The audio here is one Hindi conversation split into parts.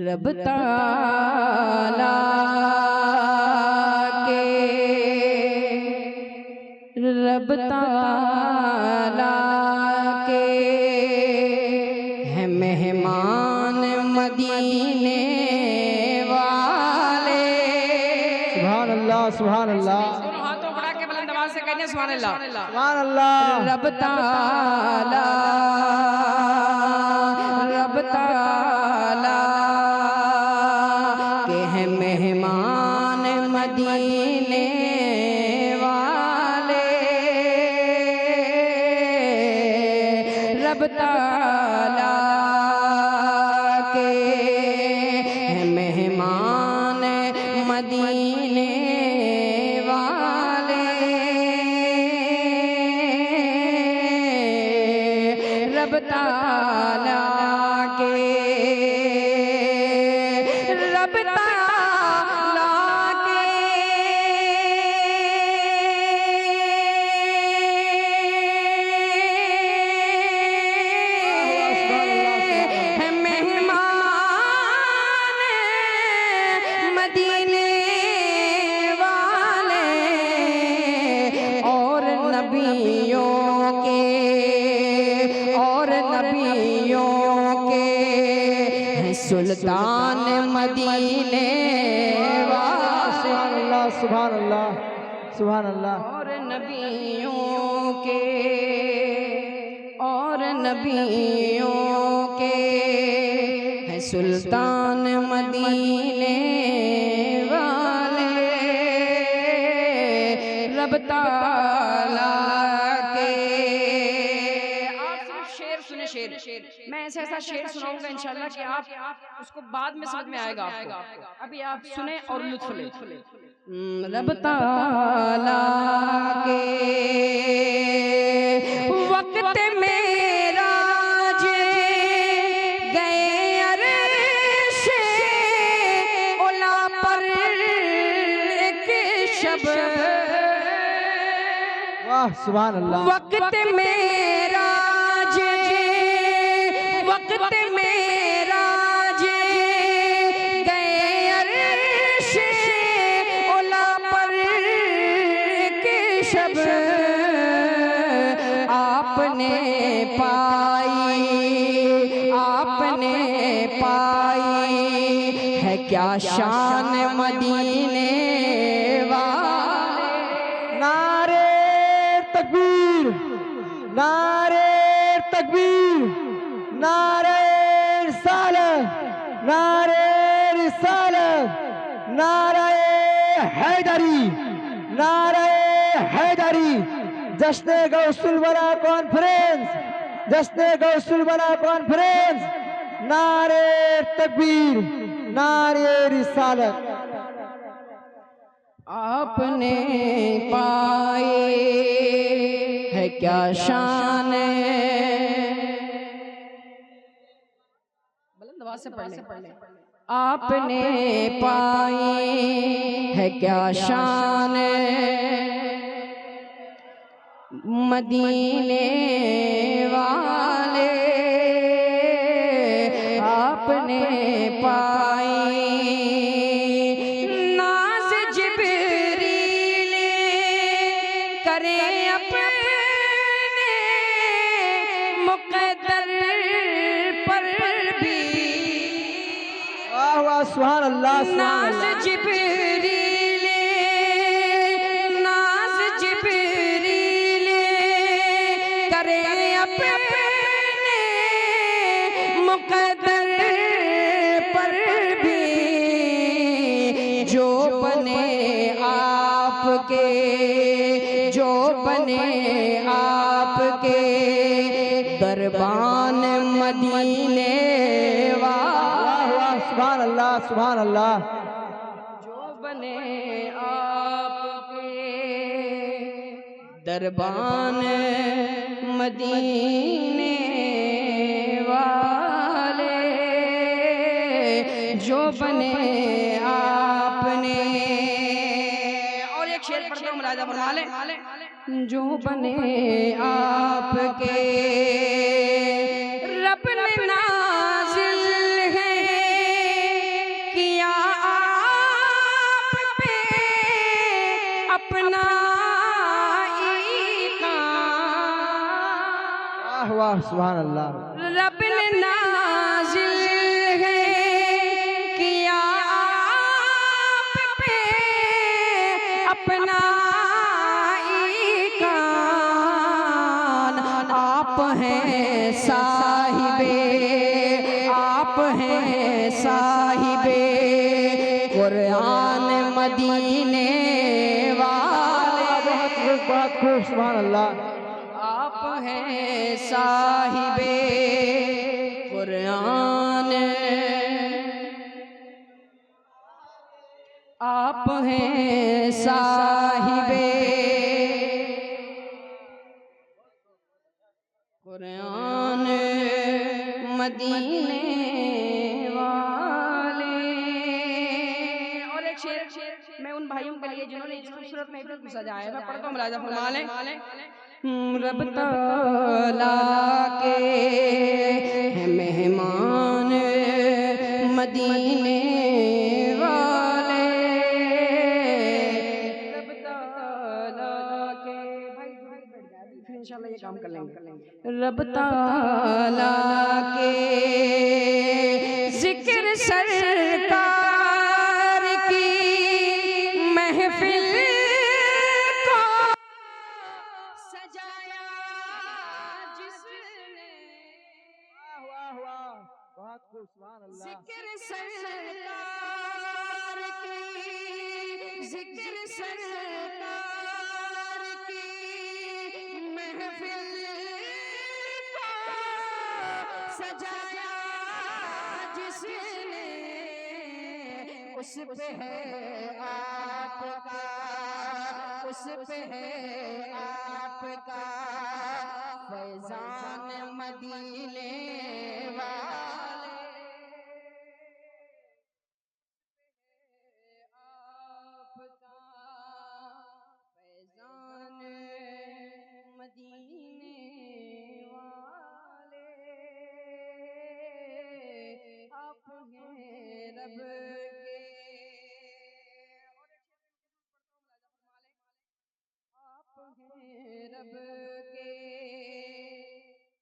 रब ताला के रब ताला के हैं मेहमान मदीने वाले। सुभान अल्लाह सुभान अल्लाह। दोनों हाथों बढ़ा के बुलंद आवाज से कहने सुभान अल्लाह सुभान अल्लाह। रब ताला के हैं मेहमान मदीने वाले। रब ताला के हैं मेहमान मदीने वाले। रब ताला के रब ताला के हैं मेहमान मदीने वाले। और नबियों के हैं सुल्तान मदीने वाले। सुभान अल्लाह सुभान अल्लाह। और नबियों के हैं सुल्तान मदीने वाले। रब ताला के आप सिर्फ शेर सुने। शेर मैं ऐसा शेर सुनाऊंगा इंशाल्लाह कि आप उसको बाद में समझ में आएगा आपको। अभी आप सुने और लुत्फ ले। रब ताला के वक्त मेराज गए अर्शे उला पर एक शब। वाह सुभान अल्लाह। वक्त मेराज गए अर्शे उला पर एक शब। आपने पाई है क्या शान मदीने वाले। नारे तकबीर नारे तकबीर नारे रिसालत नारे रिसालत नारे हैदरी नारे हैदरी। जश्न गौसुल बना कॉन्फ्रेंस नारे तकबीर नारे रिसालत। आपने पाए है क्या शान। बुलंद आवाज से पढ़ ले। आपने पाई है क्या शान मदीने वाले। आपने पाई नाज़ जिब्रील करे अपने मुक़द्दर पर भी। वाह वाह सुभान अल्लाह। नाज़ जिब्रील करे अपने मुक़द्दर पर भी। जो बने आपके दरबान मदीने वाले। सुभान अल्लाह सुभान अल्लाह। जो बने आपके दरबान मदीने वाले। जो बने आपने। और एक शेर पढ़ दो, मुलाहिजा फरमा ले। जो बने आपके वाह वाह सुभान अल्लाह। रब ने नाज़िल है किया आप पे अपना ईकान। आप हैं साहिबे, आप हैं साहिबे कुरान मदीने वाले। बहुत खूब सुभान अल्लाह। आप हैं साहिबे कुरान, आप हैं साहिबे कुरान मदीने वाले। और एक शेर मैं उन भाइयों के लिए जिन्होंने इस खूबसूरत महफिल को सजाया है, मैं पढ़ता हूँ, मुलाहिज़ा फरमा लें। रब तआला के हैं मेहमान मदीने वाले। रब तआला के भाई फिर इंशाल्लाह ये काम कर लेंगे। रब तआला के जिक्र सरकार की महफिल को सजाया जिसने। वाह वाह बहुत खूब सुभान अल्लाह। जिक्र सरकार की, जिक्र सरकार की महफिल को सजाया जिसने। उस पे है आपका, उस पे है आपका फैजान मदीने वाले। आपका फैजान मदीने वाले। आप हैं रब के, आप हैं रब के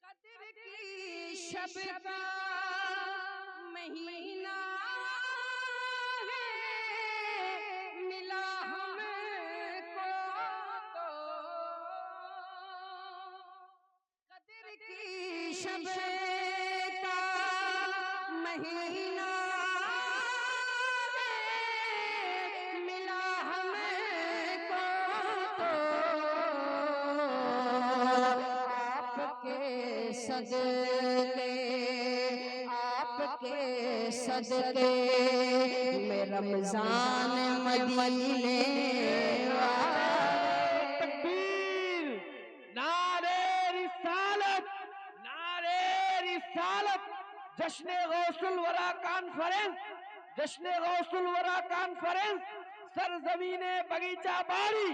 कद्र की शब का महीना है। मिला हमको तो कद्र की शब का महीना है। मिला हमको तो आपके सदके, आपके सदके में रमजान मदीने वाले। तकबीर, नारे रिसालत, नारे रिसालत। जश्न गौसुल वरा कॉन्फ्रेंस, जश्न गौसुल वरा कॉन्फ्रेंस सरजमीने बगीचा बाड़ी,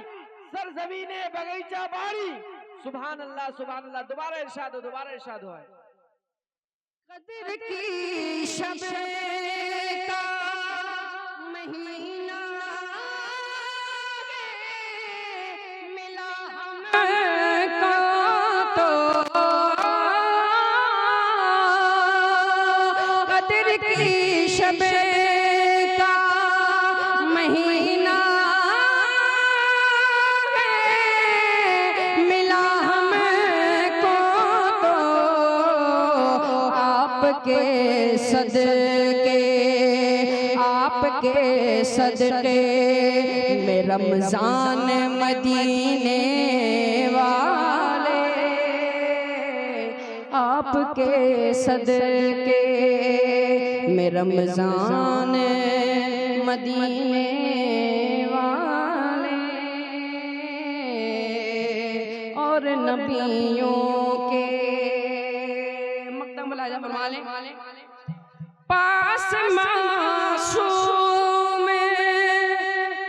सरजमीने बगीचा बाड़ी। सुभान अल्लाह सुभान अल्लाह। दोबारा इरशाद हो, दोबारा इरशाद हो। कद्र की शब का महीना है। मिला हमको तो कद्र की शब का महीना है। मिला हमको तो आपके सदके, आपके सदके में रमजान मदीने वाले। आपके सदके में रमजान मदीने वाले। और नबियों के मकदम मुलाहिज़ा फरमा लें। पास मासूम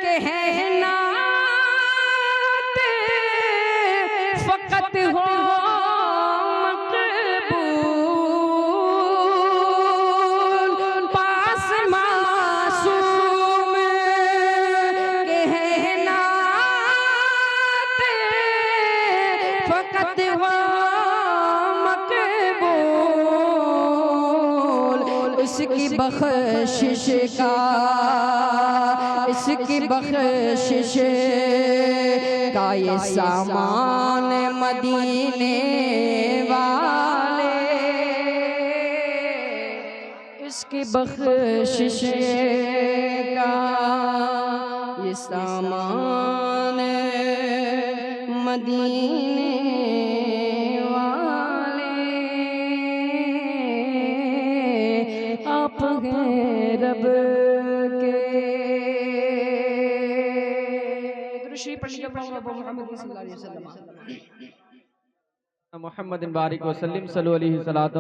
के हैं नात फकत हो मकबूल। पास मासूम के हैं नात फकत हो इसकी बख्शिश का, इसकी बख्शिश का ये सामान मदीने वाले, इसकी बख्शिश का ये सामान मदीने वाले, आप हैं रब के। दुरूद पढ़ लीजिए मोहम्मद सल्लल्लाहु अलैहि वसल्लम। मोहम्मद बारिक वसल्लम सल्लल्लाहु अलैहि वसल्लम।